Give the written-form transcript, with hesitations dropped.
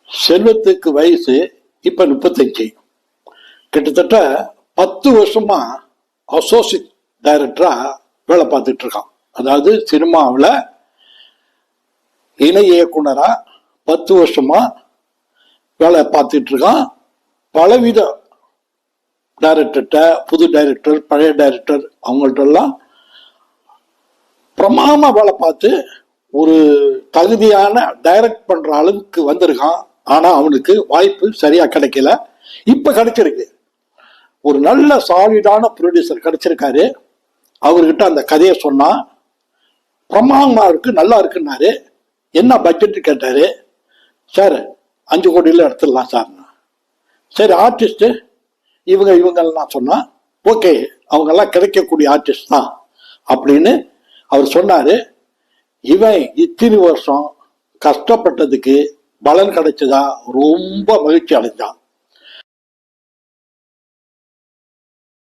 செல்வத்துக்கு வயசு இப்ப 35. கிட்டத்தட்ட 10 வருஷமா அசோசியேட் டைரக்டரா வேலை பார்த்துட்டு இருக்கான். அதாவது சினிமாவில் இணை இயக்குனரா 10 வருஷமா வேலை பார்த்துட்டு இருக்கான். பலவித டைரக்டர்கிட்ட, புது டைரக்டர், பழைய டைரக்டர், அவங்கள்ட்ட எல்லாம் பிரமாதமா வேலை பார்த்து ஒரு தகுதியான டைரக்ட் பண்ற அளவுக்கு வந்திருக்கான். ஆனா அவனுக்கு வாய்ப்பு சரியா கிடைக்கல. இப்ப கிடைச்சிருக்கு. ஒரு நல்ல சாலிடான ப்ரொடியூசர் கிடைச்சிருக்காரு. அவர்கிட்ட அந்த கதையை சொன்னா பிரமாதமா இருக்கு, நல்லா இருக்குன்னாரு. என்ன பட்ஜெட் கேட்டாரு. சார் 5 கோடியில் எடுத்துடலாம் சார். சரி, ஆர்டிஸ்ட் இவங்கெல்லாம் சொன்னா ஓகே, அவங்கெல்லாம் கிடைக்கக்கூடிய ஆர்டிஸ்ட் தான் அப்படின்னு அவர் சொன்னாரு. இவன் இத்தனை வருஷம் கஷ்டப்பட்டதுக்கு பலன் கிடைச்சதா ரொம்ப மகிழ்ச்சி அடைஞ்சான்.